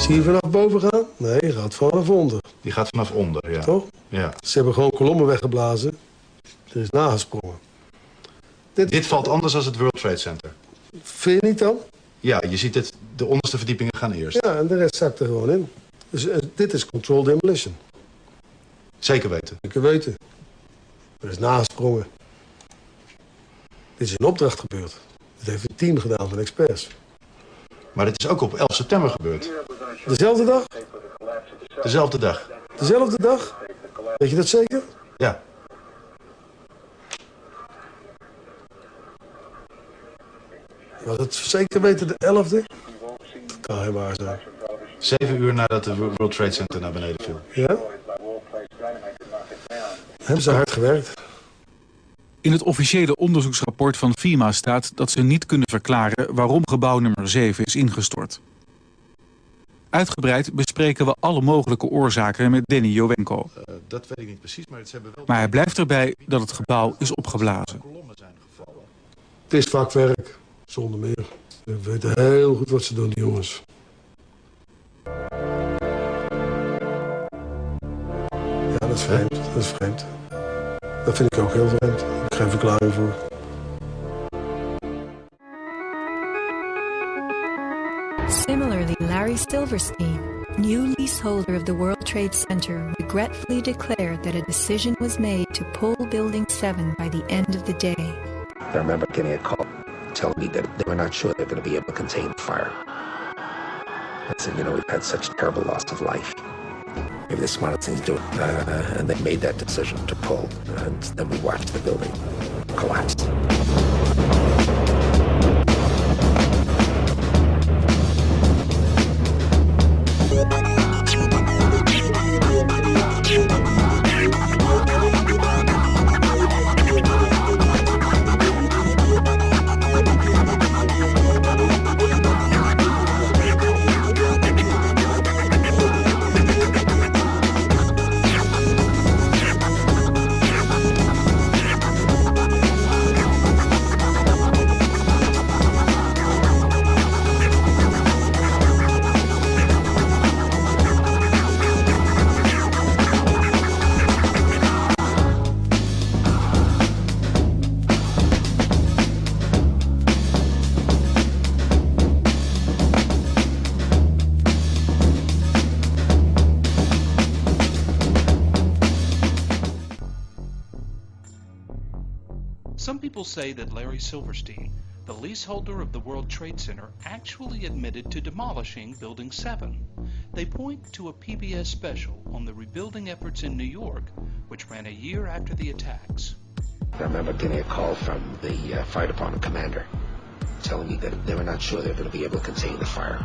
Zie je vanaf boven gaan? Nee, je gaat vanaf onder. Die gaat vanaf onder, ja. Toch? Ja. Ze hebben gewoon kolommen weggeblazen. Er is nagesprongen. Dit valt anders dan het World Trade Center. Vind je niet dan? Ja, je ziet het, de onderste verdiepingen gaan eerst. Ja, en de rest zakt er gewoon in. Dus dit is controlled demolition. Zeker weten. Zeker weten. Er is nagesprongen. Dit is in opdracht gebeurd. Dit heeft een team gedaan van experts. Maar dit is ook op 11 september gebeurd. Dezelfde dag? Dezelfde dag. Dezelfde dag? Weet je dat zeker? Ja. Was het zeker weten de 11e? Dat kan heel waar zijn. 7 uur nadat de World Trade Center naar beneden viel. Ja? Hebben ze hard gewerkt. In het officiële onderzoeksrapport van FEMA staat dat ze niet kunnen verklaren waarom gebouw nummer 7 is ingestort. Uitgebreid bespreken we alle mogelijke oorzaken met Danny Jowenko. Dat weet ik niet precies, maar ze hebben wel... Maar hij blijft erbij dat het gebouw is opgeblazen. Het is vakwerk, zonder meer. Ze weten heel goed wat ze doen, die jongens. Ja, dat is vreemd. Dat is vreemd. Dat vind ik ook heel vreemd. Daar heb ik geen verklaring voor. Similarly, Larry Silverstein, new leaseholder of the World Trade Center, regretfully declared that a decision was made to pull Building 7 by the end of the day. I remember getting a call telling me that they were not sure they're going to be able to contain the fire. I said, you know, we've had such terrible loss of life. Maybe the smartest thing to do it. And they made that decision to pull. And then we watched the building collapse. Some people say that Larry Silverstein, the leaseholder of the World Trade Center, actually admitted to demolishing Building 7. They point to a PBS special on the rebuilding efforts in New York, which ran a year after the attacks. I remember getting a call from the fire department commander telling me that they were not sure they were going to be able to contain the fire.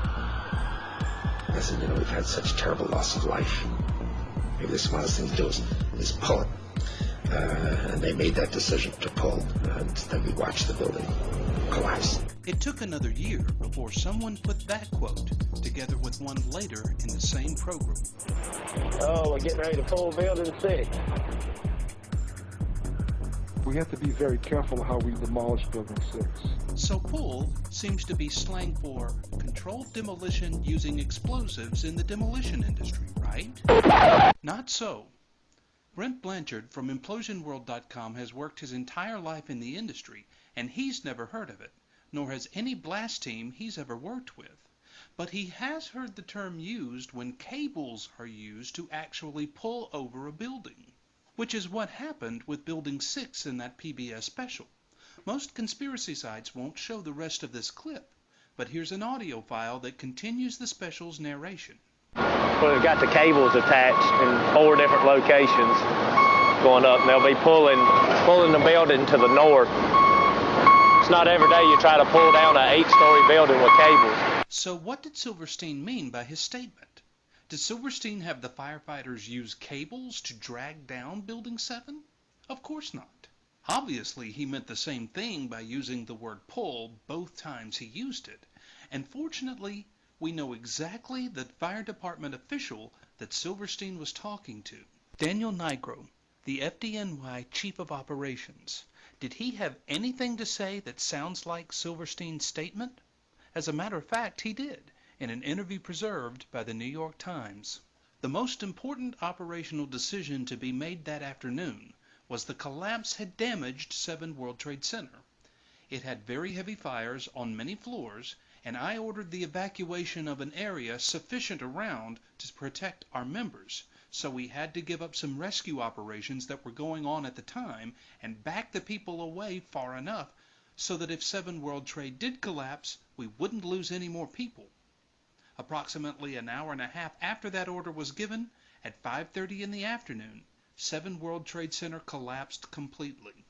I said, you know, we've had such terrible loss of life. Maybe the smartest thing to do is pull it. And they made that decision to pull, and then we watched the building collapse. It took another year before someone put that quote together with one later in the same program. Oh, we're getting ready to pull Building 6. We have to be very careful how we demolish Building 6. So pull seems to be slang for controlled demolition using explosives in the demolition industry, right? Not so. Brent Blanchard from ImplosionWorld.com has worked his entire life in the industry, and he's never heard of it, nor has any blast team he's ever worked with. But he has heard the term used when cables are used to actually pull over a building, which is what happened with Building 6 in that PBS special. Most conspiracy sites won't show the rest of this clip, but here's an audio file that continues the special's narration. Well, we've got the cables attached in 4 different locations going up, and they'll be pulling the building to the north. It's not every day you try to pull down an 8-story building with cables. So what did Silverstein mean by his statement? Did Silverstein have the firefighters use cables to drag down Building 7? Of course not. Obviously, he meant the same thing by using the word pull both times he used it. And fortunately, we know exactly the fire department official that Silverstein was talking to. Daniel Nigro, the FDNY Chief of Operations. Did he have anything to say that sounds like Silverstein's statement? As a matter of fact, he did. in an interview preserved by the New York Times. The most important operational decision to be made that afternoon was the collapse had damaged 7 World Trade Center. It had very heavy fires on many floors, and I ordered the evacuation of an area sufficient around to protect our members. So we had to give up some rescue operations that were going on at the time and back the people away far enough so that if 7 World Trade did collapse, we wouldn't lose any more people. Approximately an hour and a half after that order was given, at 5:30 in the afternoon, 7 World Trade Center collapsed completely.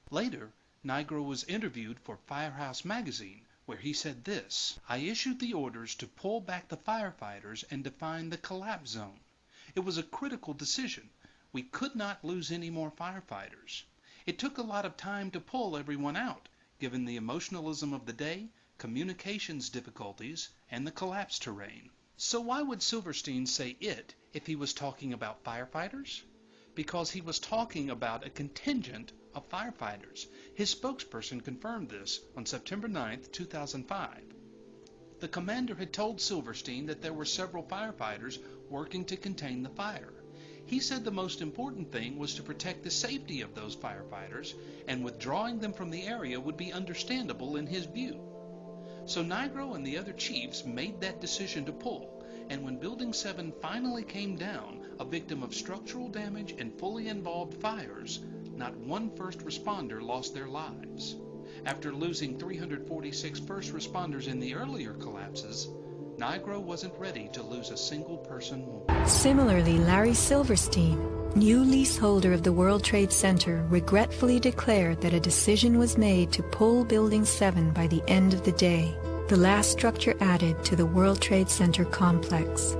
Later, Nigro was interviewed for Firehouse magazine, where he said this: "I issued the orders to pull back the firefighters and define the collapse zone. It was a critical decision. We could not lose any more firefighters. It took a lot of time to pull everyone out, given the emotionalism of the day, communications difficulties, and the collapse terrain." So why would Silverstein say it if he was talking about firefighters? Because he was talking about a contingent of firefighters. His spokesperson confirmed this on September 9, 2005. The commander had told Silverstein that there were several firefighters working to contain the fire. He said the most important thing was to protect the safety of those firefighters, and withdrawing them from the area would be understandable in his view. So Nigro and the other chiefs made that decision to pull, and when Building 7 finally came down, a victim of structural damage and fully involved fires, not one first responder lost their lives. After losing 346 first responders in the earlier collapses, Nigro wasn't ready to lose a single person more. Similarly, Larry Silverstein, new leaseholder of the World Trade Center, regretfully declared that a decision was made to pull Building 7 by the end of the day, the last structure added to the World Trade Center complex.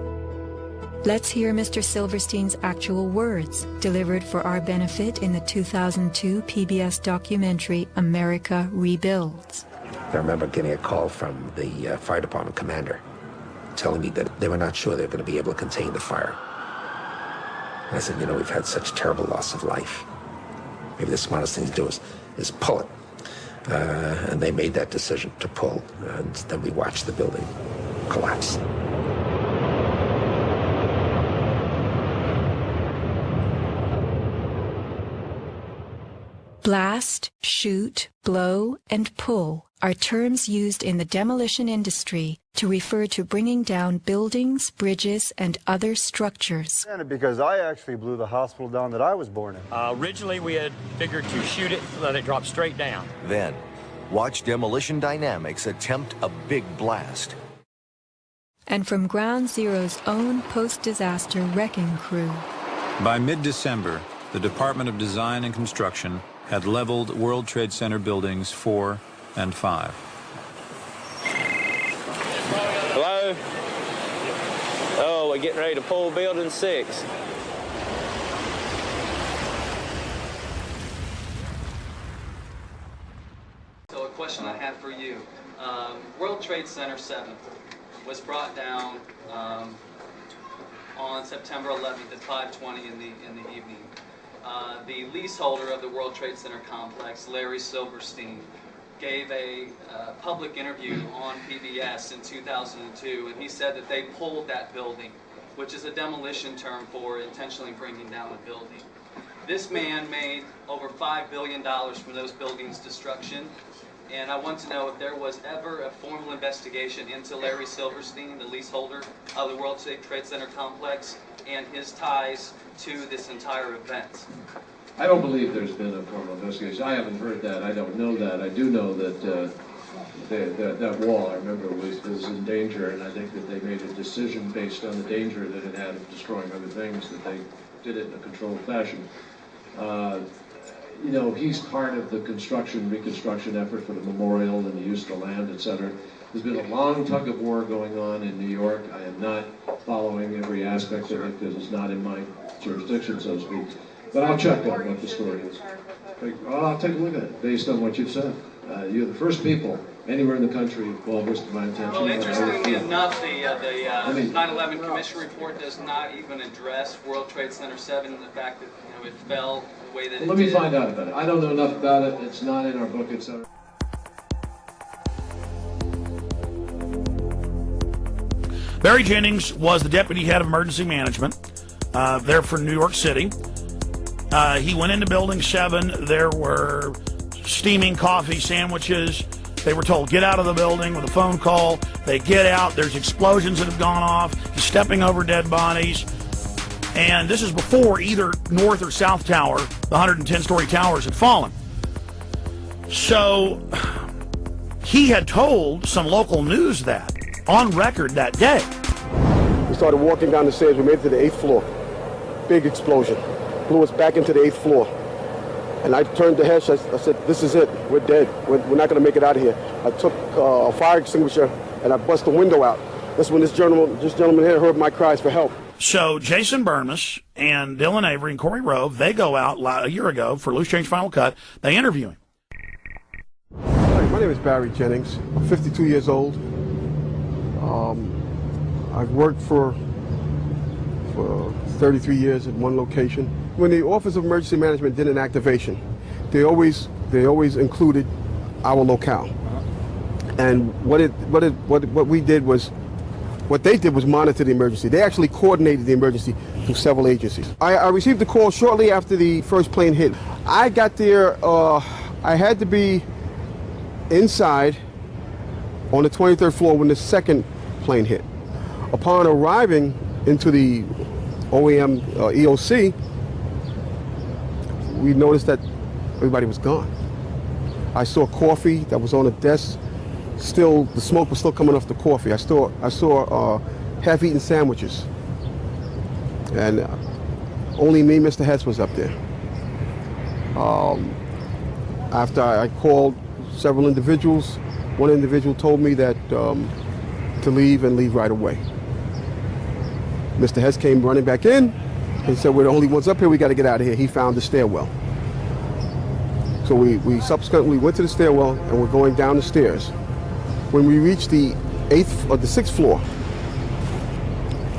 Let's hear Mr. Silverstein's actual words, delivered for our benefit in the 2002 PBS documentary America Rebuilds. I remember getting a call from the fire department commander telling me that they were not sure they were going to be able to contain the fire. And I said, we've had such terrible loss of life. Maybe the smartest thing to do is pull it. And they made that decision to pull, and then we watched the building collapse. Blast, shoot, blow, and pull are terms used in the demolition industry to refer to bringing down buildings, bridges, and other structures. Because I actually blew the hospital down that I was born in. Originally, we had figured to shoot it, let it drop straight down. Then, watch Demolition Dynamics attempt a big blast. And from Ground Zero's own post-disaster wrecking crew. By mid-December, the Department of Design and Construction had leveled World Trade Center buildings 4 and 5. Hello? Oh, we're getting ready to pull building 6. So a question I have for you. World Trade Center 7 was brought down on September 11th at 5:20 in the evening. The leaseholder of the World Trade Center complex, Larry Silverstein, gave a public interview on PBS in 2002, and he said that they pulled that building, which is a demolition term for intentionally bringing down a building. This man made over $5 billion from those buildings' destruction, and I want to know if there was ever a formal investigation into Larry Silverstein, the leaseholder of the World Trade Center complex, and his ties to this entire event. I don't believe there's been a formal investigation. I haven't heard that. I don't know that. I do know that that wall, I remember, was in danger, and I think that they made a decision based on the danger that it had of destroying other things, that they did it in a controlled fashion. He's part of the reconstruction effort for the memorial and the use of the land, etc. There's been a long tug of war going on in New York. I am not following every aspect of it because it's not in my jurisdiction, so to speak. But I'll check on what the story is. I'll take a look at it based on what you've said. You're the first people anywhere in the country involved with my attention. Well, interestingly enough, the 9/11 Commission report does not even address World Trade Center 7 and the fact that it fell the way that it did. Let me find out about it. I don't know enough about it. It's not in our book, etc. Barry Jennings was the deputy head of emergency management there for New York City. He went into Building 7. There were steaming coffee, sandwiches. They were told, get out of the building with a phone call. They get out. There's explosions that have gone off. He's stepping over dead bodies. And this is before either North or South Tower, the 110-story towers, had fallen. So he had told some local news that, on record that day. We started walking down the stairs. We made it to the 8th floor. Big explosion. Blew us back into the 8th floor. And I turned to Hesh. I said, this is it. We're dead. We're not going to make it out of here. I took a fire extinguisher and I bust the window out. That's when this gentleman here heard my cries for help. So Jason Burmis and Dylan Avery and Corey Rove, they go out a year ago for Loose Change Final Cut. They interview him. Hi, my name is Barry Jennings. I'm 52 years old. I've worked for 33 years at one location. When the Office of Emergency Management did an activation, they always included our locale. And what they did was monitor the emergency. They actually coordinated the emergency through several agencies. I received the call shortly after the first plane hit. I got there, I had to be inside on the 23rd floor when the second plane hit. Upon arriving into the OEM EOC, we noticed that everybody was gone. I saw coffee that was on a desk. Still, the smoke was still coming off the coffee. I saw half-eaten sandwiches. And only me, Mr. Hess, was up there. After I called several individuals, one individual told me that to leave and leave right away. Mr. Hess came running back in and said, we're the only ones up here, we got to get out of here. He found the stairwell. So we subsequently went to the stairwell and we're going down the stairs. When we reached the 8th or the 6th floor,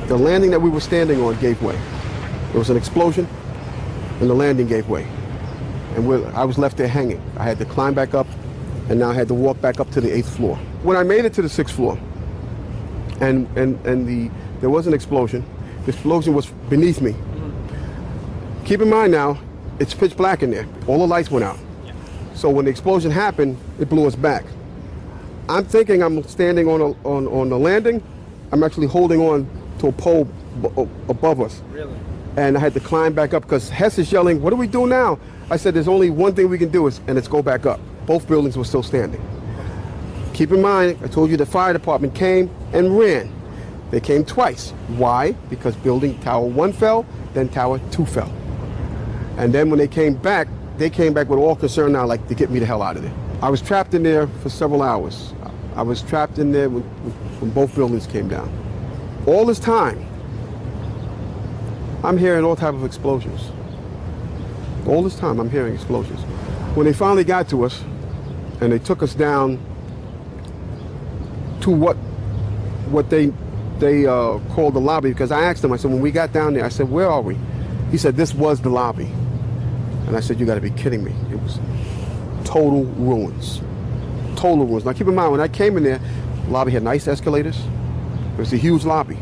the landing that we were standing on gave way. There was an explosion and the landing gave way. And I was left there hanging. I had to climb back up and now I had to walk back up to the 8th floor. When I made it to the 6th floor and there was an explosion, the explosion was beneath me. Keep in mind now, it's pitch black in there. All the lights went out. So when the explosion happened, it blew us back. I'm thinking I'm standing on the landing. I'm actually holding on to a pole above us. Really? And I had to climb back up because Hess is yelling, what do we do now? I said, there's only one thing we can do, and it's go back up. Both buildings were still standing. Keep in mind, I told you the fire department came and ran. They came twice. Why? Because building Tower 1 fell, then Tower 2 fell. And then when they came back with all concern now, like, to get me the hell out of there. I was trapped in there for several hours. I was trapped in there when both buildings came down. All this time, I'm hearing all type of explosions. All this time, I'm hearing explosions. When they finally got to us, and they took us down to what they called the lobby, because I asked them, I said, when we got down there, I said, where are we? He said, this was the lobby. And I said, you gotta be kidding me. It was total ruins. Total ruins. Now keep in mind, when I came in there, the lobby had nice escalators. It was a huge lobby.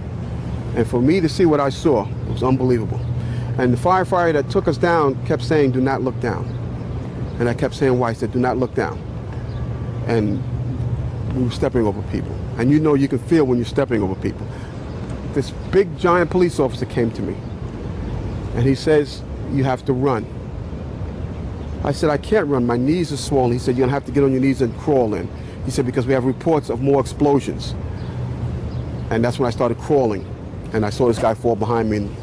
And for me to see what I saw, it was unbelievable. And the firefighter that took us down kept saying, do not look down. And I kept saying why. He said, do not look down. And we were stepping over people. And you know you can feel when you're stepping over people. This big giant police officer came to me. And he says, you have to run. I said, I can't run, my knees are swollen. He said, you're gonna have to get on your knees and crawl in. He said, because we have reports of more explosions. And that's when I started crawling. And I saw this guy fall behind me, and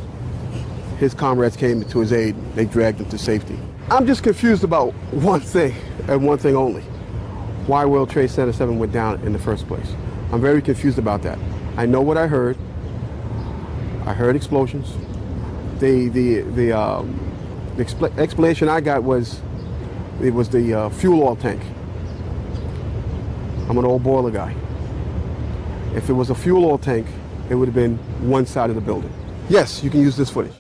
his comrades came to his aid. They dragged him to safety. I'm just confused about one thing, and one thing only. Why World Trade Center 7 went down in the first place. I'm very confused about that. I know what I heard. I heard explosions. The explanation I got was, it was the fuel oil tank. I'm an old boiler guy. If it was a fuel oil tank, it would have been one side of the building. Yes, you can use this footage.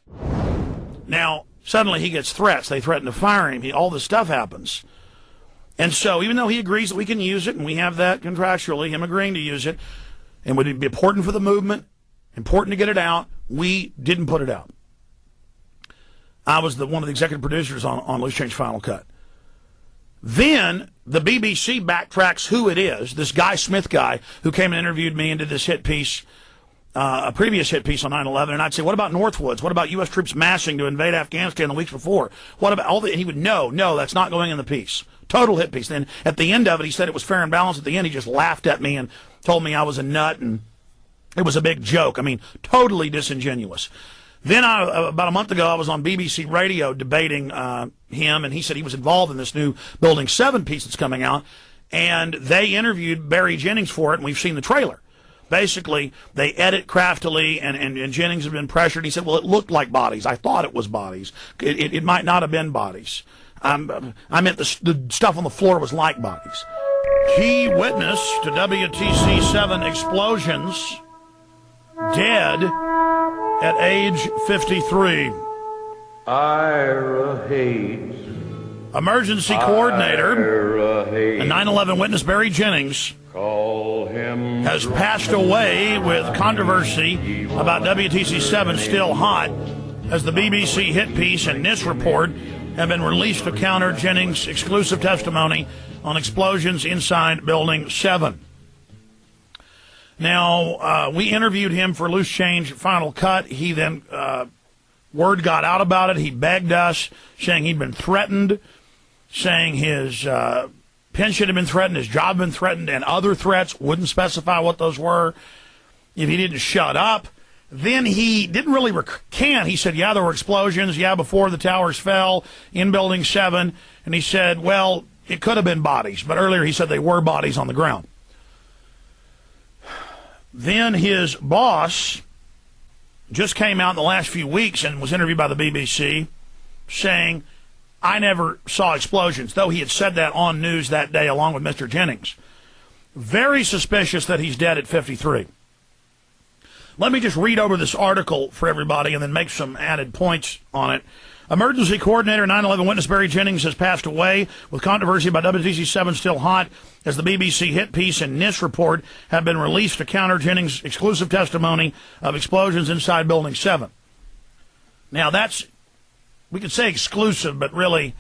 Now, suddenly he gets threats. They threaten to fire him. All this stuff happens. And so even though he agrees that we can use it, and we have that contractually, him agreeing to use it, and would be important for the movement, important to get it out. We didn't put it out. I was one of the executive producers on Loose Change Final Cut. Then the BBC backtracks who it is, this Guy Smith guy who came and interviewed me and did this hit piece, a previous hit piece on 9/11, and I'd say, what about Northwoods? What about U.S. troops massing to invade Afghanistan the weeks before? What about all that? And he would, no, that's not going in the piece. Total hit piece. Then at the end of it, he said it was fair and balanced. At the end, he just laughed at me and told me I was a nut, and it was a big joke. I mean, totally disingenuous. Then about a month ago, I was on BBC Radio debating him, and he said he was involved in this new Building 7 piece that's coming out, and they interviewed Barry Jennings for it, and we've seen the trailer. Basically, they edit craftily, and Jennings had been pressured. He said, well, it looked like bodies. I thought it was bodies. It might not have been bodies. I meant the stuff on the floor was like bodies. Key witness to WTC7 explosions, dead at age 53. Ira Hayes. Emergency coordinator, a 9/11 witness, Barry Jennings, has passed away with controversy about WTC7 still hot, as the BBC hit piece and NIST report have been released to counter Jennings' exclusive testimony on explosions inside Building 7. Now, we interviewed him for Loose Change Final Cut. He then, word got out about it. He begged us, saying he'd been threatened, saying his pension had been threatened, his job had been threatened, and other threats. Wouldn't specify what those were if he didn't shut up. Then he didn't really recant. He said, yeah, there were explosions, yeah, before the towers fell in Building 7. And he said, well, it could have been bodies. But earlier he said they were bodies on the ground. Then his boss just came out in the last few weeks and was interviewed by the BBC saying, I never saw explosions, though he had said that on news that day along with Mr. Jennings. Very suspicious that he's dead at 53. Let me just read over this article for everybody and then make some added points on it. Emergency coordinator, 9/11 witness Barry Jennings has passed away, with controversy about WTC7 still hot, as the BBC hit piece and NIST report have been released to counter Jennings' exclusive testimony of explosions inside Building 7. Now that's, we could say exclusive, but really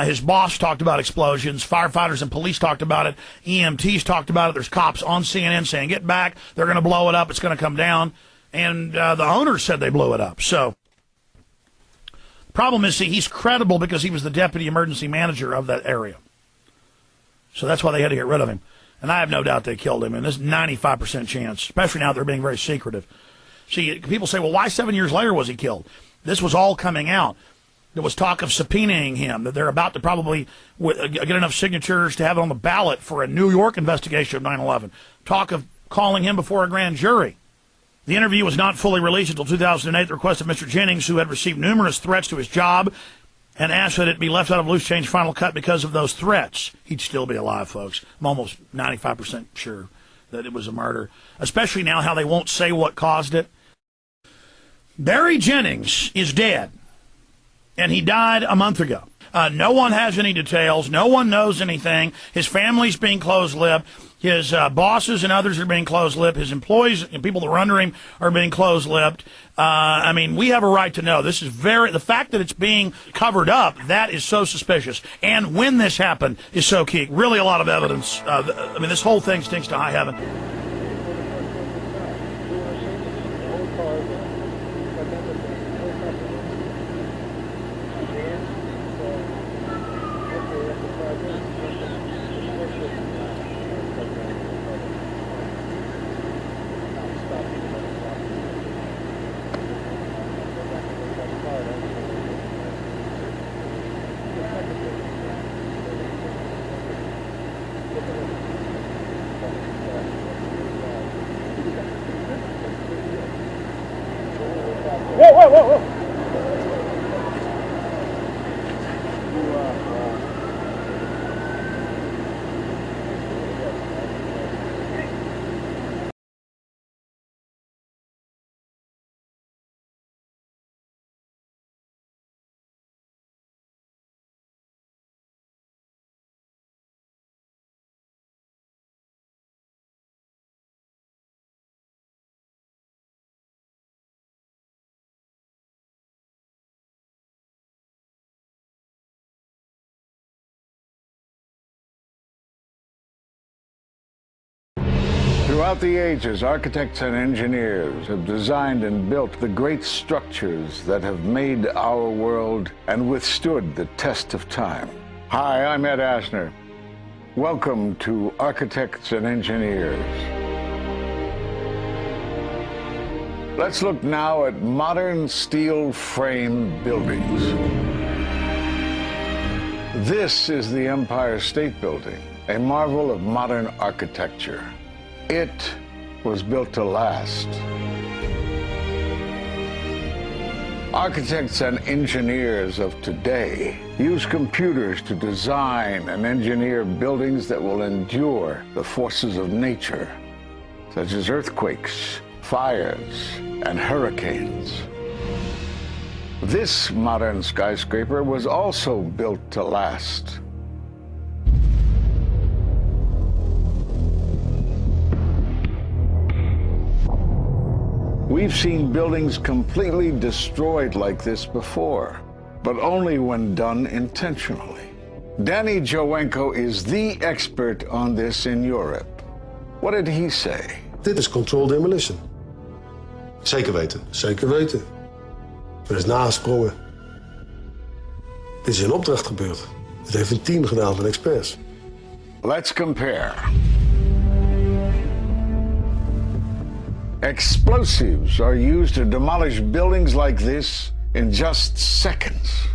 his boss talked about explosions, firefighters and police talked about it, EMTs talked about it, there's cops on CNN saying, get back, they're going to blow it up, it's going to come down, and the owners said they blew it up. So problem is, see, he's credible because he was the deputy emergency manager of that area. So that's why they had to get rid of him. And I have no doubt they killed him. And there's 95% chance, especially now they're being very secretive. See, people say, well, why 7 years later was he killed? This was all coming out. There was talk of subpoenaing him, that they're about to probably get enough signatures to have it on the ballot for a New York investigation of 9/11. Talk of calling him before a grand jury. The interview was not fully released until 2008 at the request of Mr. Jennings, who had received numerous threats to his job and asked that it be left out of Loose Change Final Cut because of those threats. He'd still be alive, folks. I'm almost 95% sure that it was a murder, especially now how they won't say what caused it. Barry Jennings is dead, and he died a month ago. No one has any details. No one knows anything. His family's being closed-lipped. His bosses and others are being closed-lipped. His employees and people that are under him are being closed-lipped. I mean, we have a right to know. This is the fact that it's being covered up, that is so suspicious. And when this happened is so key. Really a lot of evidence. I mean, this whole thing stinks to high heaven. Whoa, whoa, whoa, whoa. Throughout the ages, architects and engineers have designed and built the great structures that have made our world and withstood the test of time. Hi, I'm Ed Asner. Welcome to Architects and Engineers. Let's look now at modern steel frame buildings. This is the Empire State Building, a marvel of modern architecture. It was built to last. Architects and engineers of today use computers to design and engineer buildings that will endure the forces of nature, such as earthquakes, fires, and hurricanes. This modern skyscraper was also built to last. We've seen buildings completely destroyed like this before, but only when done intentionally. Danny Jowenko is the expert on this in Europe. What did he say? Dit is controlled demolition. Zeker weten. Zeker weten. Er is nagesprongen. Dit is in opdracht gebeurd. Dit heeft een team gedaan van experts. Let's compare. Explosives are used to demolish buildings like this in just seconds.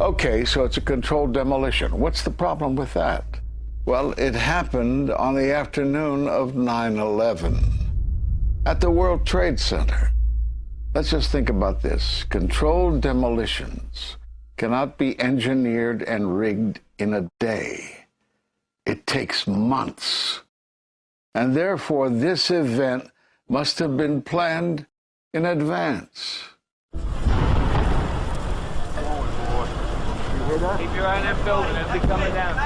Okay, so it's a controlled demolition. What's the problem with that? Well, it happened on the afternoon of 9/11 at the World Trade Center. Let's just think about this. Controlled demolitions cannot be engineered and rigged in a day. It takes months. And therefore, this event must have been planned in advance. You hear that? Keep your eye on that building. It'll be coming down. The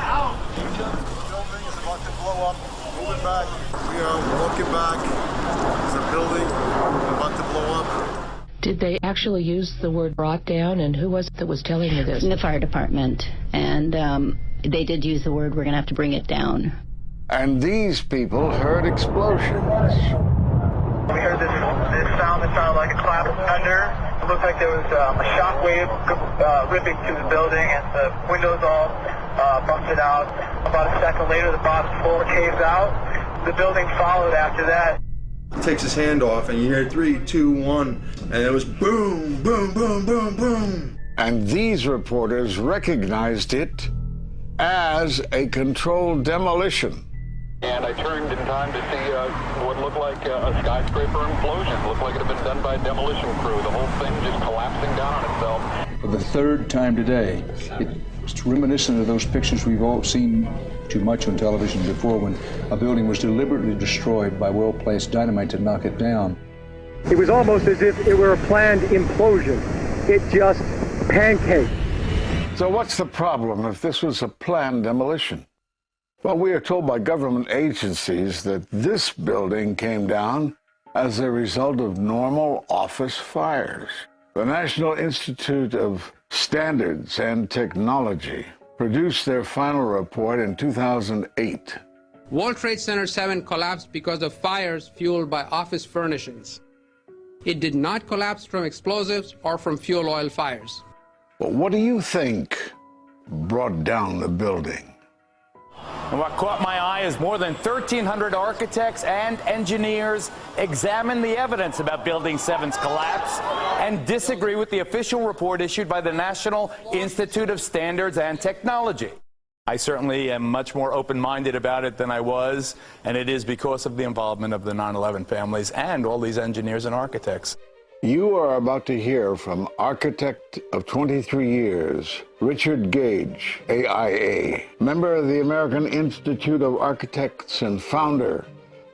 building is about to blow up. Moving back. We are walking back. There's a building about to blow up. Did they actually use the word brought down, and who was it that was telling you this? The fire department. And they did use the word, we're going to have to bring it down. And these people heard explosions. We heard this sound that sounded like a clap of thunder. It looked like there was a shock wave ripping through the building, and the windows all busted out. About a second later, the bottom floor caves out. The building followed after that. Takes his hand off, and you hear 3, 2, 1, and it was boom, boom, boom, boom, boom. And these reporters recognized it as a controlled demolition. And I turned in time to see what looked like a skyscraper implosion. It looked like it had been done by a demolition crew. The whole thing just collapsing down on itself. For the third time today, it's reminiscent of those pictures we've all seen too much on television before, when a building was deliberately destroyed by well-placed dynamite to knock it down. It was almost as if it were a planned implosion. It just pancaked. So what's the problem if this was a planned demolition? Well, we are told by government agencies that this building came down as a result of normal office fires. The National Institute of Standards and Technology produced their final report in 2008. World Trade Center 7 collapsed because of fires fueled by office furnishings. It did not collapse from explosives or from fuel oil fires. But what do you think brought down the building? And what caught my eye is more than 1,300 architects and engineers examine the evidence about Building 7's collapse and disagree with the official report issued by the National Institute of Standards and Technology. I certainly am much more open-minded about it than I was, and it is because of the involvement of the 9/11 families and all these engineers and architects. You are about to hear from architect of 23 years, Richard Gage, AIA, member of the American Institute of Architects and founder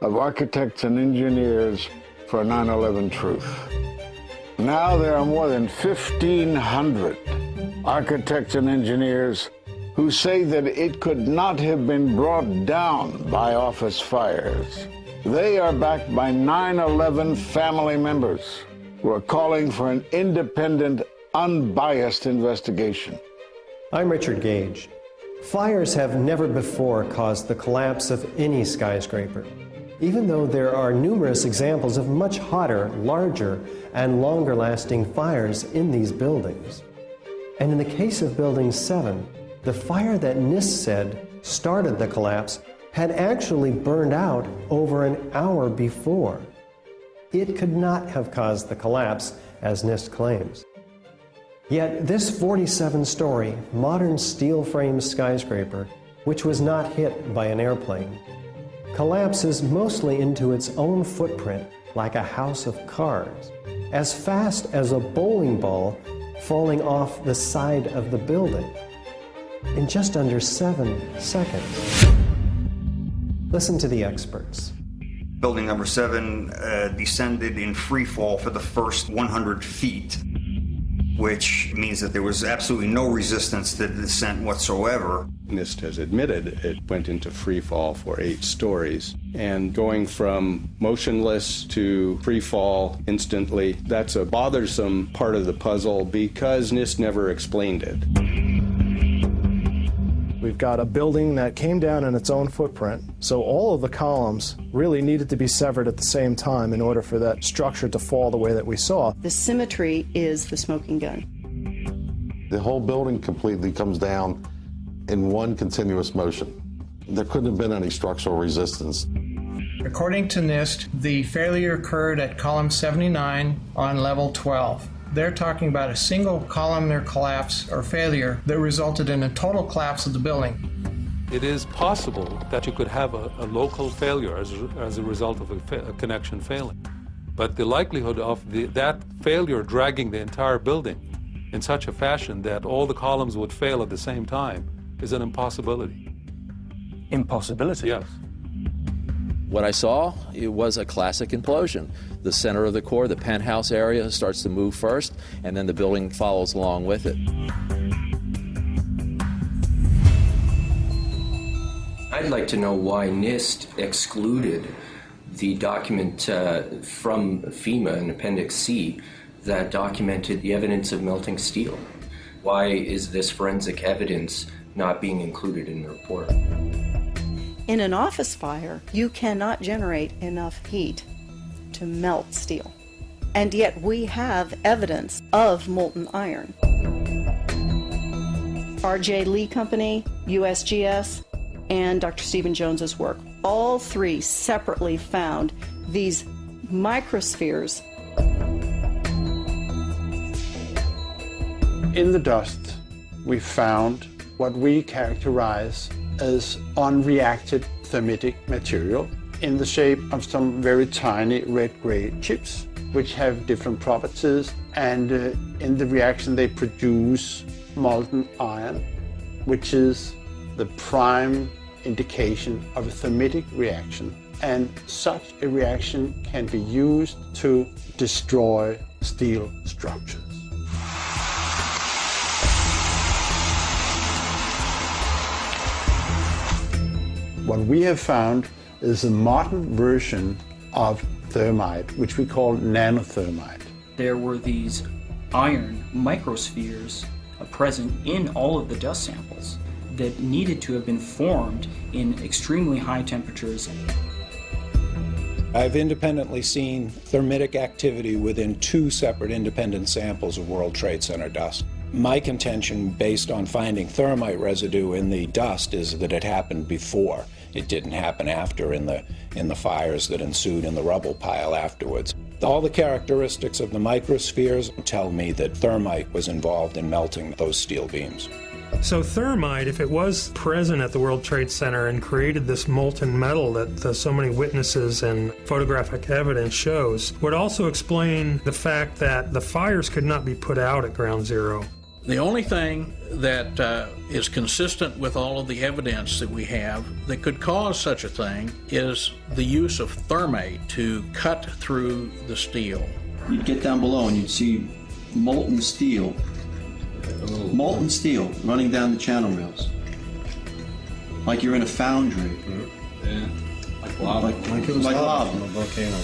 of Architects and Engineers for 9/11 Truth. Now there are more than 1,500 architects and engineers who say that it could not have been brought down by office fires. They are backed by 9/11 family members who are calling for an independent, unbiased investigation. I'm Richard Gage. Fires have never before caused the collapse of any skyscraper. even though there are numerous examples of much hotter, larger, and longer-lasting fires in these buildings. And in the case of Building 7, the fire that NIST said started the collapse had actually burned out over an hour before. It could not have caused the collapse, as NIST claims. Yet this 47-story, modern steel-frame skyscraper, which was not hit by an airplane, collapses mostly into its own footprint like a house of cards, as fast as a bowling ball falling off the side of the building, in just under 7 seconds. Listen to the experts. Building number 7 descended in free fall for the first 100 feet, which means that there was absolutely no resistance to the descent whatsoever. NIST has admitted it went into free fall for 8 stories. And going from motionless to free fall instantly, that's a bothersome part of the puzzle because NIST never explained it. We've got a building that came down in its own footprint, so all of the columns really needed to be severed at the same time in order for that structure to fall the way that we saw. The symmetry is the smoking gun. The whole building completely comes down in one continuous motion. There couldn't have been any structural resistance. According to NIST, the failure occurred at column 79 on level 12. They're talking about a single columnar collapse or failure that resulted in a total collapse of the building. It is possible that you could have a local failure as a result of a connection failing. But the likelihood of that failure dragging the entire building in such a fashion that all the columns would fail at the same time is an impossibility. Impossibility? Yes. What I saw, it was a classic implosion. The center of the core, the penthouse area, starts to move first, and then the building follows along with it. I'd like to know why NIST excluded the document from FEMA in Appendix C that documented the evidence of melting steel. Why is this forensic evidence not being included in the report? In an office fire, you cannot generate enough heat to melt steel. And yet we have evidence of molten iron. R.J. Lee Company, USGS, and Dr. Stephen Jones's work, all three separately found these microspheres. In the dust, we found what we characterize as unreacted thermitic material in the shape of some very tiny red-gray chips, which have different properties, and in the reaction they produce molten iron, which is the prime indication of a thermitic reaction. And such a reaction can be used to destroy steel structures. What we have found is a modern version of thermite, which we call nanothermite. There were these iron microspheres present in all of the dust samples that needed to have been formed in extremely high temperatures. I've independently seen thermitic activity within 2 separate independent samples of World Trade Center dust. My contention, based on finding thermite residue in the dust, is that it happened before. It didn't happen after in the fires that ensued in the rubble pile afterwards. All the characteristics of the microspheres tell me that thermite was involved in melting those steel beams. So thermite, if it was present at the World Trade Center and created this molten metal that so many witnesses and photographic evidence shows, would also explain the fact that the fires could not be put out at Ground Zero. The only thing that is consistent with all of the evidence that we have that could cause such a thing is the use of thermite to cut through the steel. You'd get down below and you'd see molten steel running down the channel rails. Like you're in a foundry. Yeah. Like lava. Like it was lava. From a volcano.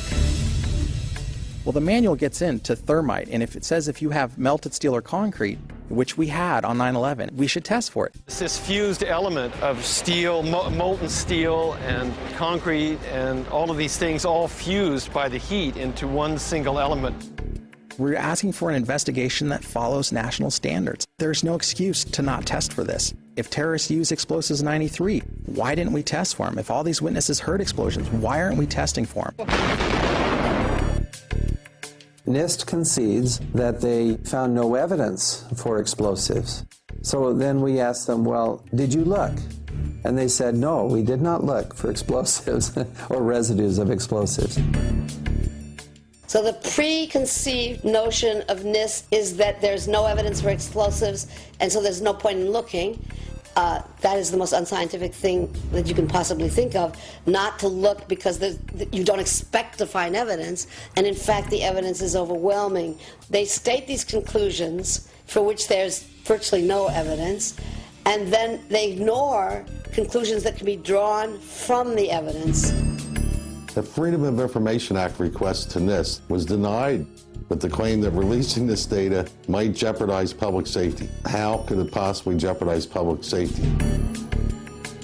Well, the manual gets into thermite, and if it says if you have melted steel or concrete, which we had on 9/11. We should test for it. It's this fused element of steel, molten steel and concrete and all of these things all fused by the heat into one single element. We're asking for an investigation that follows national standards. There's no excuse to not test for this. If terrorists used explosives in '93, why didn't we test for them? If all these witnesses heard explosions, why aren't we testing for them? NIST concedes that they found no evidence for explosives. So then we asked them, well, did you look? And they said, no, we did not look for explosives or residues of explosives. So the preconceived notion of NIST is that there's no evidence for explosives, and so there's no point in looking. That is the most unscientific thing that you can possibly think of, not to look because you don't expect to find evidence, and in fact the evidence is overwhelming. They state these conclusions for which there's virtually no evidence, and then they ignore conclusions that can be drawn from the evidence. The Freedom of Information Act request to NIST was denied with the claim that releasing this data might jeopardize public safety. How could it possibly jeopardize public safety?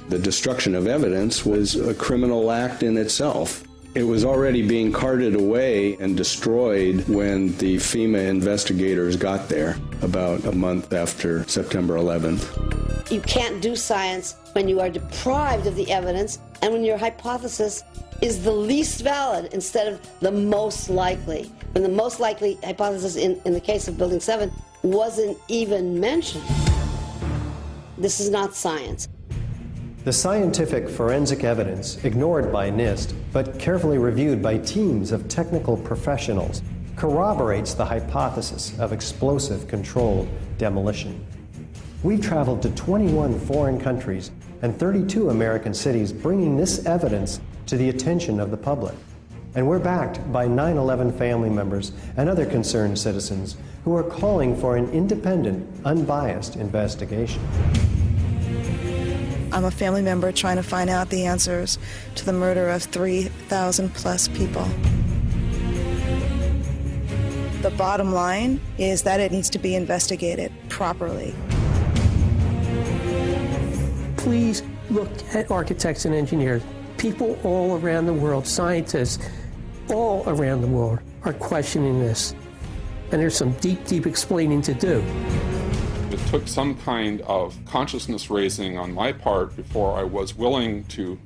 The destruction of evidence was a criminal act in itself. It was already being carted away and destroyed when the FEMA investigators got there about a month after September 11th. You can't do science when you are deprived of the evidence and when your hypothesis is the least valid instead of the most likely. When the most likely hypothesis in the case of Building 7 wasn't even mentioned. This is not science. The scientific forensic evidence, ignored by NIST, but carefully reviewed by teams of technical professionals, corroborates the hypothesis of explosive controlled demolition. We've traveled to 21 foreign countries and 32 American cities, bringing this evidence to the attention of the public. And we're backed by 9/11 family members and other concerned citizens who are calling for an independent, unbiased investigation. I'm a family member trying to find out the answers to the murder of 3,000 plus people. The bottom line is that it needs to be investigated properly. Please look at architects and engineers. People all around the world, scientists all around the world are questioning this. And there's some deep, deep explaining to do. It took some kind of consciousness raising on my part before I was willing to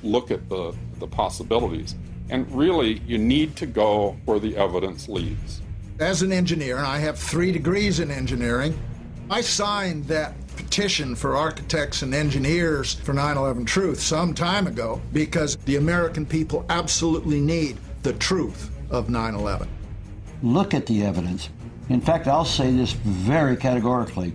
look at the possibilities. And really, you need to go where the evidence leads. As an engineer, and I have 3 degrees in engineering, I signed that petition for architects and engineers for 9/11 Truth some time ago because the American people absolutely need the truth of 9/11. Look at the evidence. In fact, I'll say this very categorically.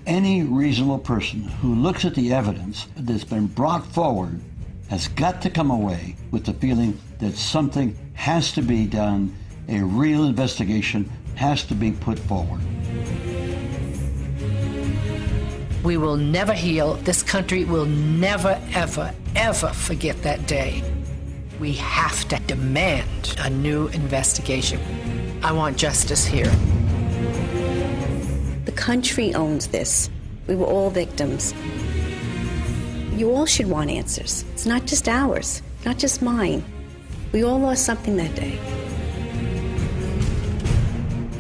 Any reasonable person who looks at the evidence that's been brought forward has got to come away with the feeling that something has to be done, a real investigation has to be put forward. We will never heal. This country will never, ever, ever forget that day. We have to demand a new investigation. I want justice here. The country owns this. We were all victims. You all should want answers. It's not just ours, not just mine. We all lost something that day.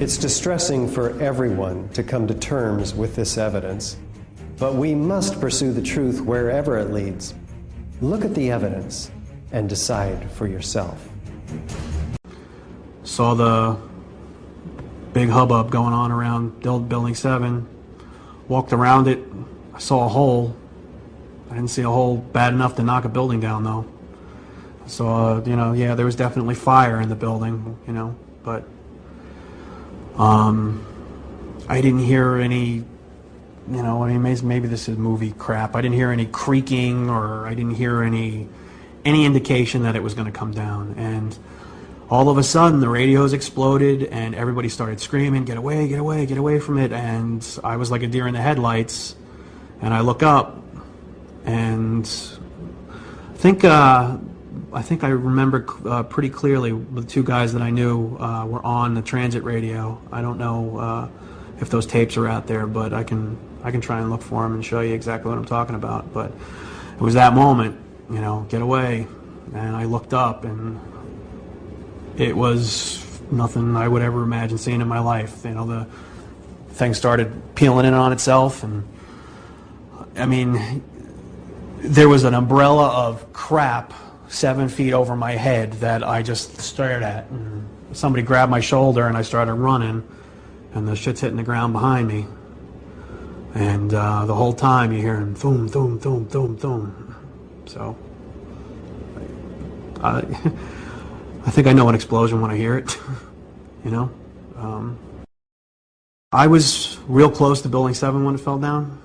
It's distressing for everyone to come to terms with this evidence, but we must pursue the truth wherever it leads. Look at the evidence and decide for yourself. Saw the big hubbub going on around Building 7. Walked around it. I saw a hole. I didn't see a hole bad enough to knock a building down, though. So, yeah, there was definitely fire in the building, but I didn't hear any, maybe this is movie crap. I didn't hear any creaking, or I didn't hear any indication that it was going to come down. And all of a sudden, the radios exploded, and everybody started screaming, "Get away, get away, get away from it!" And I was like a deer in the headlights, and I look up, and I think I remember pretty clearly the 2 guys that I knew were on the transit radio. I don't know if those tapes are out there, but I can try and look for them and show you exactly what I'm talking about. But it was that moment, you know, get away, and I looked up, and it was nothing I would ever imagine seeing in my life. You know, the thing started peeling in on itself, and I mean, there was an umbrella of crap 7 feet over my head that I just stared at. And somebody grabbed my shoulder, and I started running, and the shit's hitting the ground behind me. And the whole time you're hearing boom, boom, boom, boom, boom. So I think I know an explosion when I hear it, you know. I was real close to Building 7 when it fell down,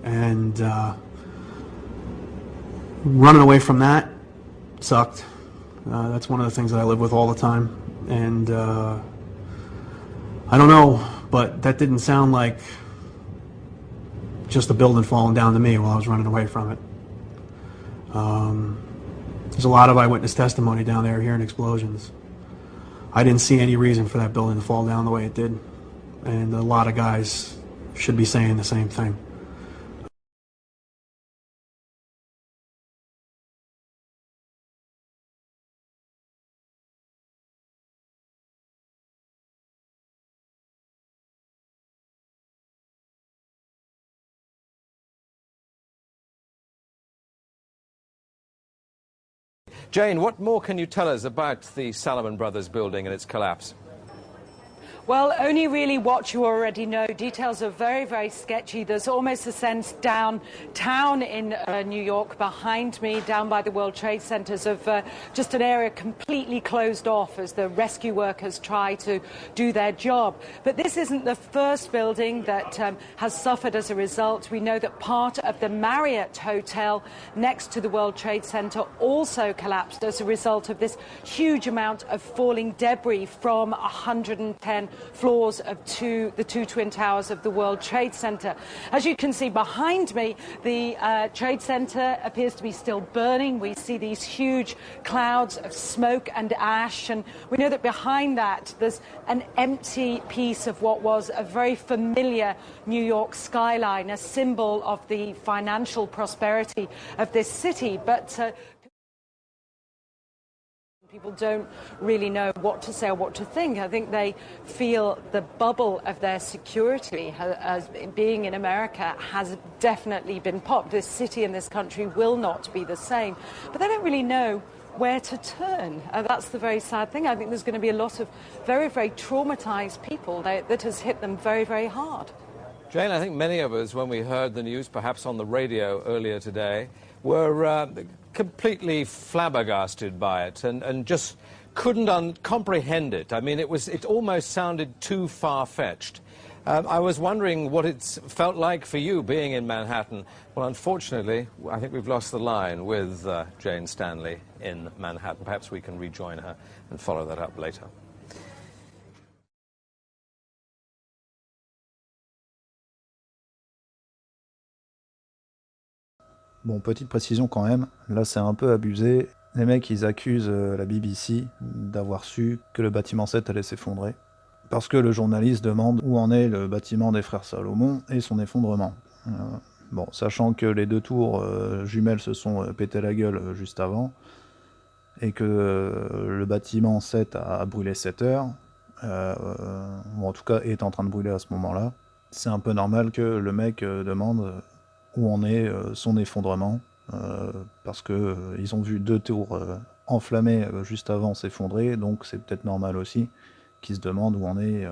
and running away from that sucked. That's one of the things that I live with all the time, and I don't know, but that didn't sound like just a building falling down to me while I was running away from it. There's a lot of eyewitness testimony down there hearing explosions. I didn't see any reason for that building to fall down the way it did, and a lot of guys should be saying the same thing. Jane, what more can you tell us about the Salomon Brothers building and its collapse? Well, only really what you already know. Details are very, very sketchy. There's almost a sense downtown in New York behind me, down by the World Trade Centers, of just an area completely closed off as the rescue workers try to do their job. But this isn't the first building that has suffered as a result. We know that part of the Marriott Hotel next to the World Trade Center also collapsed as a result of this huge amount of falling debris from 110 floors of the two twin towers of the World Trade Center. As you can see behind me, the Trade Center appears to be still burning. We see these huge clouds of smoke and ash, and we know that behind that there's an empty piece of what was a very familiar New York skyline, a symbol of the financial prosperity of this city. But people don't really know what to say or what to think. I think they feel the bubble of their security as being in America has definitely been popped. This city and this country will not be the same. But they don't really know where to turn. That's the very sad thing. I think there's going to be a lot of very, very traumatized people that has hit them very, very hard. Jane, I think many of us, when we heard the news, perhaps on the radio earlier today, were completely flabbergasted by it and just couldn't comprehend it. I mean, it almost sounded too far-fetched. I was wondering what it's felt like for you being in Manhattan. Well, unfortunately, I think we've lost the line with Jane Stanley in Manhattan. Perhaps we can rejoin her and follow that up later. Bon, petite précision quand même, là c'est un peu abusé. Les mecs ils accusent la BBC d'avoir su que le bâtiment 7 allait s'effondrer. Parce que le journaliste demande où en est le bâtiment des frères Salomon et son effondrement. Bon, sachant que les deux tours jumelles se sont pété la gueule juste avant, et que le bâtiment 7 a brûlé 7 heures, ou en tout cas est en train de brûler à ce moment-là, c'est un peu normal que le mec demande où en est son effondrement, parce que ils ont vu deux tours enflammées juste avant s'effondrer, donc c'est peut-être normal aussi qu'ils se demandent où en est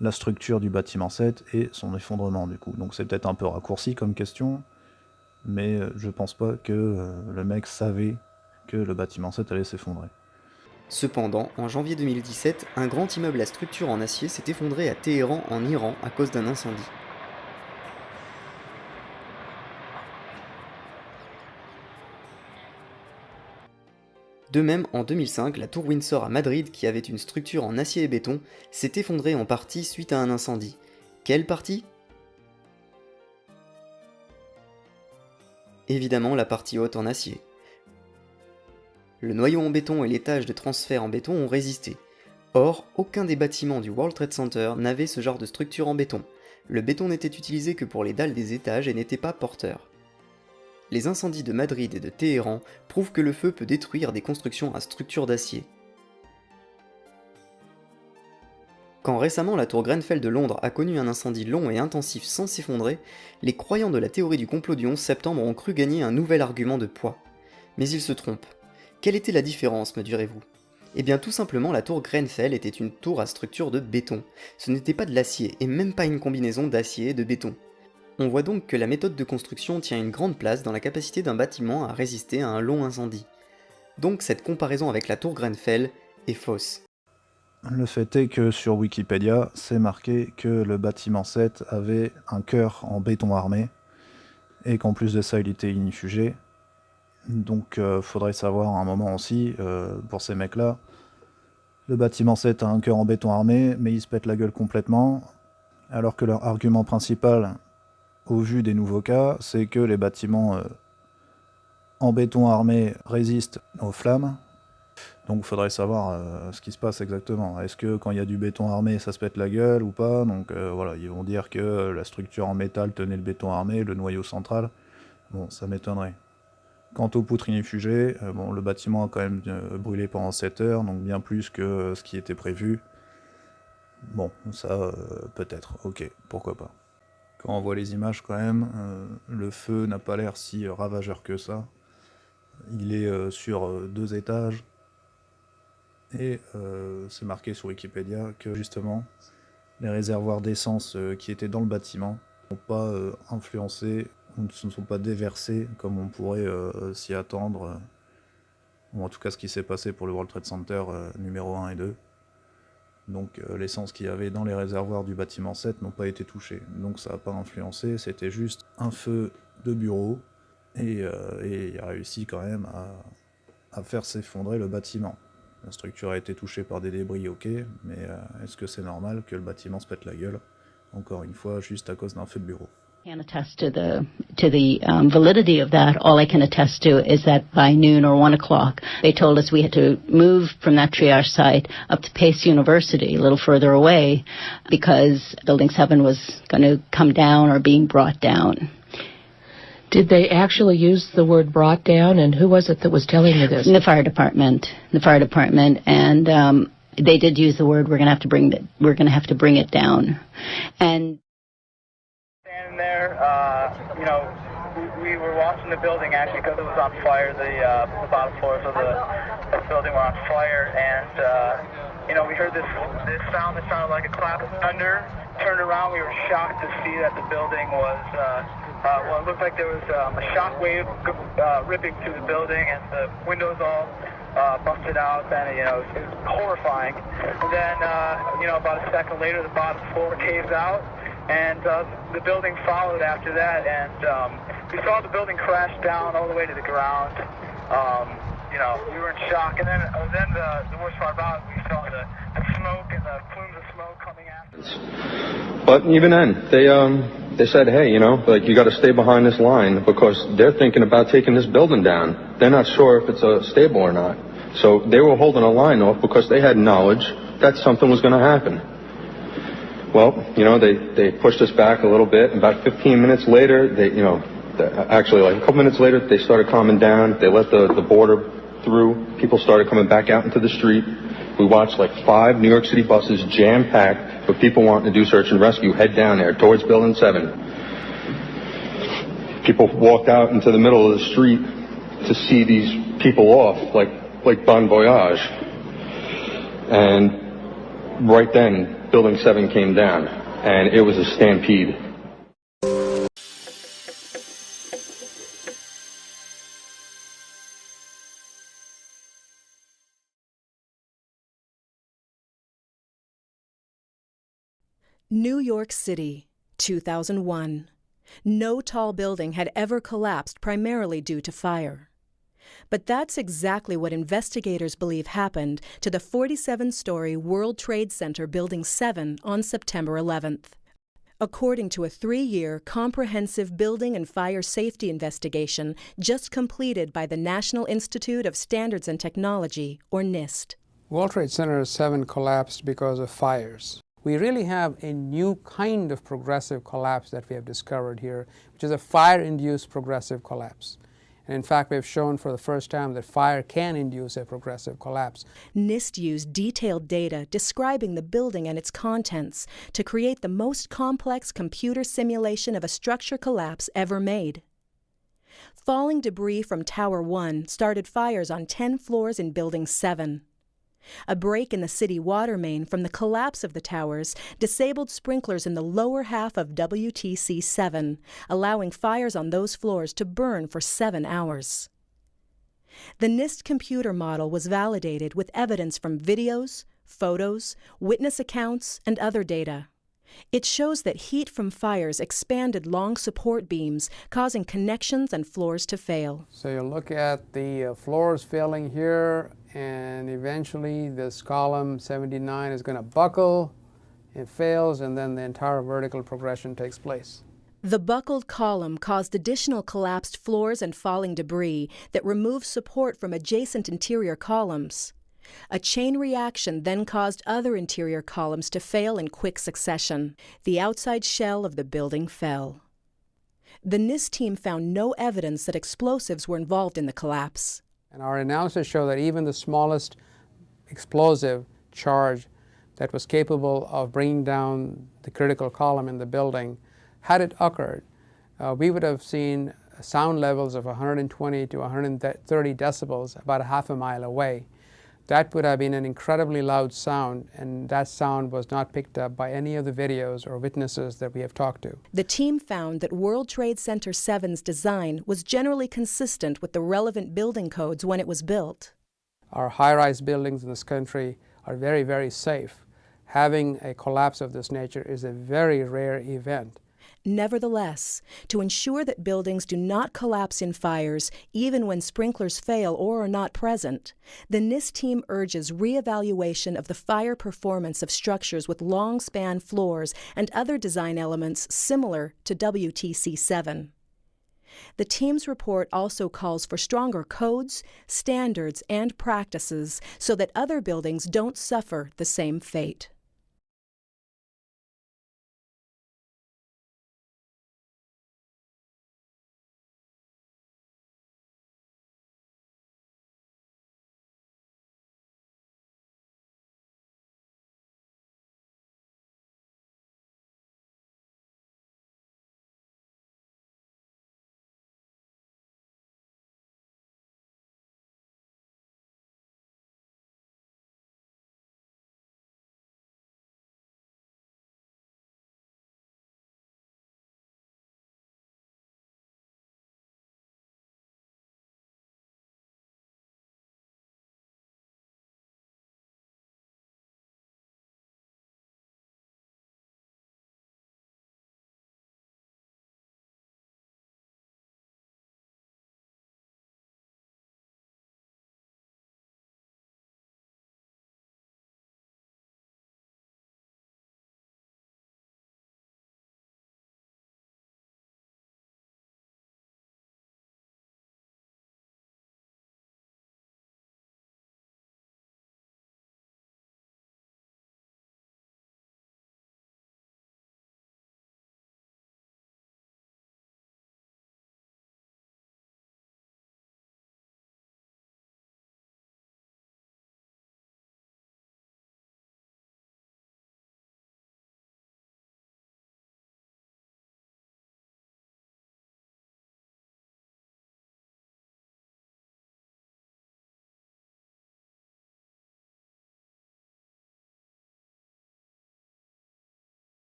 la structure du bâtiment 7 et son effondrement du coup. Donc c'est peut-être un peu raccourci comme question, mais je pense pas que le mec savait que le bâtiment 7 allait s'effondrer. Cependant, en janvier 2017, un grand immeuble à structure en acier s'est effondré à Téhéran en Iran à cause d'un incendie. De même, en 2005, la tour Windsor à Madrid, qui avait une structure en acier et béton, s'est effondrée en partie suite à un incendie. Quelle partie ? Évidemment la partie haute en acier. Le noyau en béton et l'étage de transfert en béton ont résisté. Or, aucun des bâtiments du World Trade Center n'avait ce genre de structure en béton. Le béton n'était utilisé que pour les dalles des étages et n'était pas porteur. Les incendies de Madrid et de Téhéran prouvent que le feu peut détruire des constructions à structure d'acier. Quand récemment la tour Grenfell de Londres a connu un incendie long et intensif sans s'effondrer, les croyants de la théorie du complot du 11 septembre ont cru gagner un nouvel argument de poids. Mais ils se trompent. Quelle était la différence, me direz-vous ? Eh bien tout simplement la tour Grenfell était une tour à structure de béton. Ce n'était pas de l'acier, et même pas une combinaison d'acier et de béton. On voit donc que la méthode de construction tient une grande place dans la capacité d'un bâtiment à résister à un long incendie. Donc cette comparaison avec la tour Grenfell est fausse. Le fait est que sur Wikipédia, c'est marqué que le bâtiment 7 avait un cœur en béton armé, et qu'en plus de ça, il était ignifugé. Donc faudrait savoir à un moment aussi, pour ces mecs-là, le bâtiment 7 a un cœur en béton armé, mais ils se pètent la gueule complètement, alors que leur argument principal, au vu des nouveaux cas, c'est que les bâtiments en béton armé résistent aux flammes. Donc il faudrait savoir ce qui se passe exactement. Est-ce que quand il y a du béton armé, ça se pète la gueule ou pas? Donc voilà, ils vont dire que la structure en métal tenait le béton armé, le noyau central. Bon, ça m'étonnerait. Quant aux poutres ignifugées, bon, le bâtiment a quand même brûlé pendant 7 heures, donc bien plus que ce qui était prévu. Bon, ça, peut-être, ok, pourquoi pas. Quand on voit les images quand même, le feu n'a pas l'air si ravageur que ça. Il est sur 2 étages. Et c'est marqué sur Wikipédia que justement, les réservoirs d'essence qui étaient dans le bâtiment n'ont pas influencé, ou ne se sont pas déversés comme on pourrait s'y attendre, ou en tout cas ce qui s'est passé pour le World Trade Center numéro 1 et 2. Donc l'essence qu'il y avait dans les réservoirs du bâtiment 7 n'ont pas été touchés. Donc ça n'a pas influencé, c'était juste un feu de bureau, et il a réussi quand même à faire s'effondrer le bâtiment. La structure a été touchée par des débris, ok, mais est-ce que c'est normal que le bâtiment se pète la gueule, encore une fois, juste à cause d'un feu de bureau? I can't attest to the validity of that. All I can attest to is that by noon or 1 o'clock, they told us we had to move from that triage site up to Pace University, a little further away, because Building 7 was going to come down or being brought down. Did they actually use the word brought down, and who was it that was telling you this? The fire department, and they did use the word. We're going to have to bring it down, and. Standing there, we were watching the building actually because it was on fire. The bottom floors of the building were on fire, and we heard this sound that sounded like a clap of thunder. Turned around, we were shocked to see that the building was. It looked like there was a shock wave ripping through the building, and the windows all busted out. And it was horrifying. And then about a second later, the bottom floor caves out, and the building followed after that. And we saw the building crash down all the way to the ground. We were in shock. And then the worst part about it, we saw the smoke and the plumes of smoke coming after. But even then, they said, hey, you got to stay behind this line because they're thinking about taking this building down. They're not sure if it's stable or not. So they were holding a line off because they had knowledge that something was going to happen. Well, they pushed us back a little bit. About 15 minutes later, actually like a couple minutes later, they started calming down. They let the border through. People started coming back out into the street. We watched like 5 New York City buses jam-packed with people wanting to do search and rescue head down there towards Building 7. People walked out into the middle of the street to see these people off, like bon voyage. And right then, Building 7 came down, and it was a stampede. New York City, 2001. No tall building had ever collapsed primarily due to fire. But that's exactly what investigators believe happened to the 47-story World Trade Center Building 7 on September 11th. According to a 3-year comprehensive building and fire safety investigation just completed by the National Institute of Standards and Technology, or NIST. World Trade Center 7 collapsed because of fires. We really have a new kind of progressive collapse that we have discovered here, which is a fire-induced progressive collapse. And in fact, we have shown for the first time that fire can induce a progressive collapse. NIST used detailed data describing the building and its contents to create the most complex computer simulation of a structure collapse ever made. Falling debris from Tower 1 started fires on 10 floors in Building 7. A break in the city water main from the collapse of the towers disabled sprinklers in the lower half of WTC7, allowing fires on those floors to burn for 7 hours. The NIST computer model was validated with evidence from videos, photos, witness accounts, and other data. It shows that heat from fires expanded long support beams, causing connections and floors to fail. So you look at the floors failing here, and eventually this column 79 is going to buckle, it fails, and then the entire vertical progression takes place. The buckled column caused additional collapsed floors and falling debris that removed support from adjacent interior columns. A chain reaction then caused other interior columns to fail in quick succession. The outside shell of the building fell. The NIST team found no evidence that explosives were involved in the collapse. And our analysis showed that even the smallest explosive charge that was capable of bringing down the critical column in the building, had it occurred, we would have seen sound levels of 120 to 130 decibels about a half a mile away. That would have been an incredibly loud sound, and that sound was not picked up by any of the videos or witnesses that we have talked to. The team found that World Trade Center 7's design was generally consistent with the relevant building codes when it was built. Our high-rise buildings in this country are very, very safe. Having a collapse of this nature is a very rare event. Nevertheless, to ensure that buildings do not collapse in fires, even when sprinklers fail or are not present, the NIST team urges reevaluation of the fire performance of structures with long-span floors and other design elements similar to WTC7. The team's report also calls for stronger codes, standards, and practices so that other buildings don't suffer the same fate.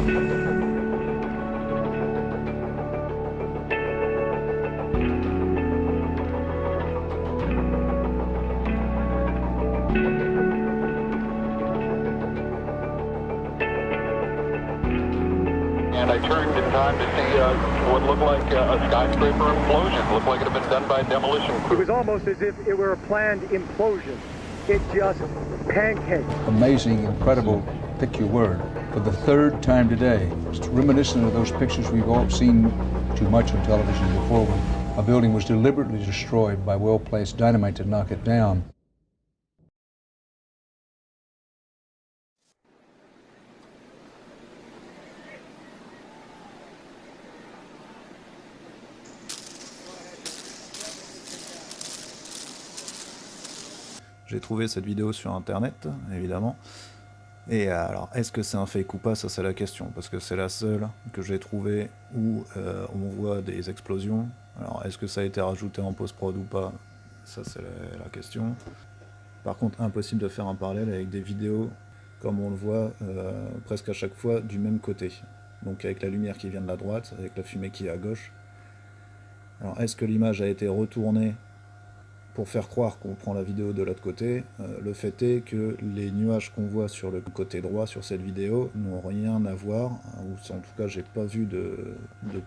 And I turned in time to see what looked like a skyscraper implosion. It looked like it had been done by a demolition crew. It was almost as if it were a planned implosion. It just pancaked. Amazing, incredible, pick your word. For the third time today, it's reminiscent of those pictures we've all seen too much on television before when a building was deliberately destroyed by well-placed dynamite to knock it down. J'ai trouvé cette vidéo sur internet, évidemment. Et alors, est-ce que c'est un fake ou pas? Ça, c'est la question, parce que c'est la seule que j'ai trouvée où on voit des explosions. Alors, est-ce que ça a été rajouté en post-prod ou pas? Ça, c'est la question. Par contre, impossible de faire un parallèle avec des vidéos, comme on le voit presque à chaque fois, du même côté. Donc avec la lumière qui vient de la droite, avec la fumée qui est à gauche. Alors, est-ce que l'image a été retournée pour faire croire qu'on prend la vidéo de l'autre côté? Le fait est que les nuages qu'on voit sur le côté droit sur cette vidéo n'ont rien à voir, ou en tout cas j'ai pas vu de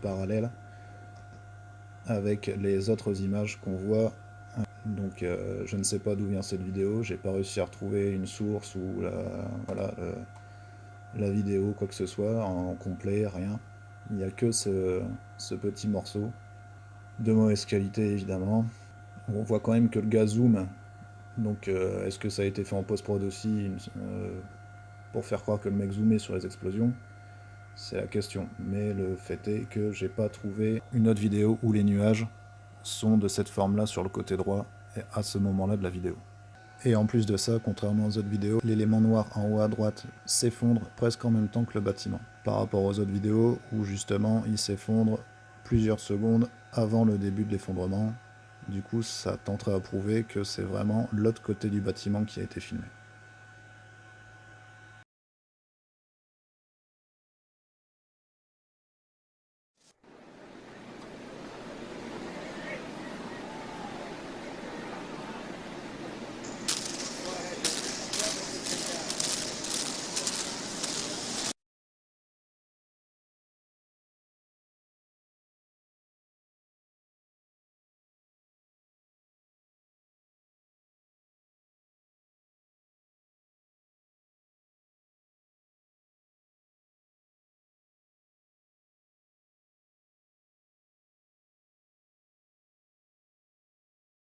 parallèle avec les autres images qu'on voit. Donc je ne sais pas d'où vient cette vidéo, j'ai pas réussi à retrouver une source ou la vidéo, quoi que ce soit, en complet, rien. Il n'y a que ce petit morceau, de mauvaise qualité évidemment. On voit quand même que le gars zoom, donc est-ce que ça a été fait en post-prod aussi pour faire croire que le mec zoomait sur les explosions? C'est la question, mais le fait est que j'ai pas trouvé une autre vidéo où les nuages sont de cette forme-là sur le côté droit et à ce moment-là de la vidéo. Et en plus de ça, contrairement aux autres vidéos, l'élément noir en haut à droite s'effondre presque en même temps que le bâtiment, par rapport aux autres vidéos où justement il s'effondre plusieurs secondes avant le début de l'effondrement. Du coup, ça tenterait à prouver que c'est vraiment l'autre côté du bâtiment qui a été filmé.